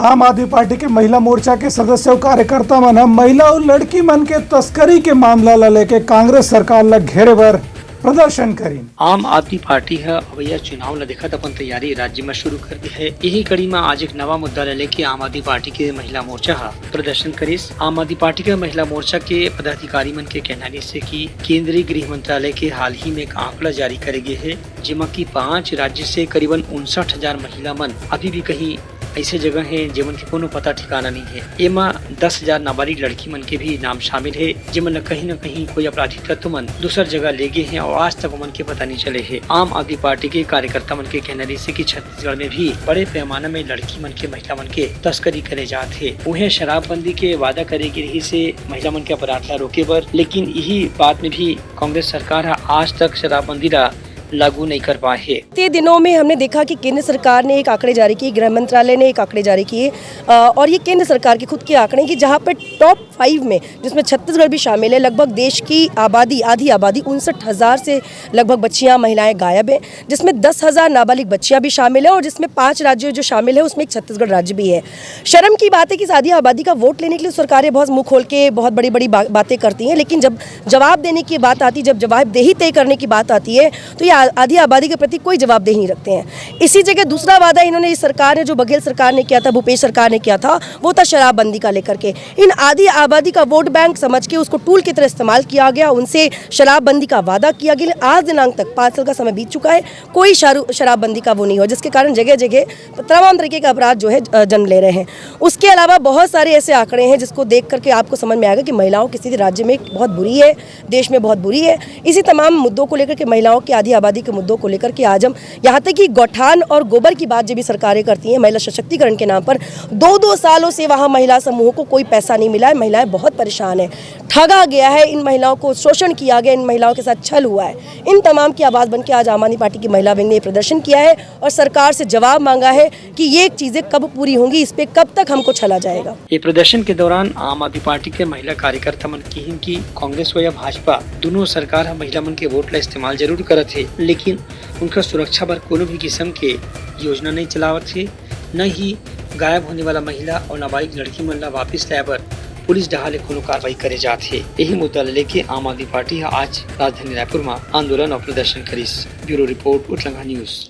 आम आदमी पार्टी के महिला मोर्चा के सदस्य और कार्यकर्ता मन महिला और लड़की मन के तस्करी के मामला ला लेके कांग्रेस सरकार ला घेरे बर प्रदर्शन करी। आम आदमी पार्टी है अवैया चुनाव ला देखत अपन तैयारी राज्य में शुरू कर दी है। यही कड़ी में आज एक नवा मुद्दा ले लेके आम आदमी पार्टी के महिला मोर्चा प्रदर्शन करिस। आम आदमी पार्टी के महिला मोर्चा के पदाधिकारी मन के कहना से कि केंद्रीय गृह मंत्रालय के हाल ही में एक आंकड़ा जारी करे गए है, जिसमें की 5 राज्य से करीबन 59,000 महिला मन अभी भी कहीं ऐसे जगह है जिमन के कोनो पता ठिकाना नहीं है। एमा 10,000 नाबालिग लड़की मन के भी नाम शामिल है, जिमन न कहीं कोई आपराधिक तत्व मन दूसर जगह ले गए हैं और आज तक मन के पता नहीं चले है। आम आदमी पार्टी के कार्यकर्ता मन के कहने से कि छत्तीसगढ़ में भी बड़े पैमाने में लड़की मन के महिला मन के तस्करी करे जाते है। उन्हें शराबबंदी के वादा करेगी रही से महिला मन के अपराध ला रोके बर, लेकिन यही बात में भी कांग्रेस सरकार आज तक शराबबंदी ला लागू नहीं कर पाए है। बीते दिनों में हमने देखा कि केंद्र सरकार ने एक आंकड़े जारी किए, गृह मंत्रालय ने एक आंकड़े जारी किए और ये केंद्र सरकार के खुद के आंकड़े कि जहाँ पे टॉप 5 में जिसमें छत्तीसगढ़ भी शामिल है, लगभग देश की आबादी आधी आबादी 59,000 से लगभग बच्चियां महिलाएं गायब हैं, जिसमें 10,000 नाबालिग बच्चियां भी शामिल है और जिसमें 5 राज्य जो शामिल है उसमें एक छत्तीसगढ़ राज्य भी है। शर्म की बात है कि आधी आबादी का वोट लेने के लिए सरकारें बहुत मुँह खोल के बहुत बड़ी बड़ी बातें करती हैं, लेकिन जब जवाब देने की बात आती है, जब जवाबदेही तय करने की बात आती है तो ये आधी आबादी के प्रति कोई जवाबदेही नहीं रखते हैं। इसी जगह दूसरा वादा इन्होंने इस सरकार ने जो बघेल सरकार ने किया था, भूपेश सरकार ने किया था, वो था शराबबंदी का लेकर के। इन आधी आबादी का वोट बैंक समझ के उसको टूल की तरह इस्तेमाल किया गया, उनसे शराबबंदी का वादा किया गया। आज दिनांक तक 5 साल का समय बीत चुका है, कोई शराबबंदी का वो नहीं हो, जिसके कारण जगह जगह तमाम तरीके का अपराध जो है जन्म ले रहे हैं। उसके अलावा बहुत सारे ऐसे आंकड़े हैं जिसको देख करके आपको समझ में आएगा कि महिलाओं की स्थिति राज्य में बहुत बुरी है, देश में बहुत बुरी है। इसी तमाम मुद्दों को लेकर के, महिलाओं की आधी आबादी के मुद्दों को लेकर के आज हम यहाँ तक कि गौठान और गोबर की बात जो भी सरकारें करती हैं महिला सशक्तिकरण के नाम पर, 2-2 सालों से वहाँ महिला समूहों को कोई पैसा नहीं मिला है। महिलाएं बहुत परेशान हैं, ठगा गया है, इन महिलाओं को शोषण किया गया, इन महिलाओं के साथ छल हुआ है। इन तमाम की आवाज़ बन के आज आम आदमी पार्टी की महिला विंग ने प्रदर्शन किया है और सरकार से जवाब मांगा है कि ये चीज़ें कब पूरी होंगी, इस पर कब तक हमको छला जाएगा। ये प्रदर्शन के दौरान आम आदमी पार्टी के महिला कार्यकर्ता मन की कांग्रेस हो या भाजपा दोनों सरकार महिला मन के वोट ला इस्तेमाल जरूर करत है, लेकिन उनका सुरक्षा पर कोनो भी किस्म के योजना नहीं चलावत है, न ही गायब होने वाला महिला और नाबालिग लड़की मन ला वापिस लाए पर पुलिस डहाले कोनो कार्रवाई करे जात है। यही मुद्दा लेके आम आदमी पार्टी आज राजधानी रायपुर में आंदोलन और प्रदर्शन करिस। ब्यूरो रिपोर्ट उटलंगा न्यूज।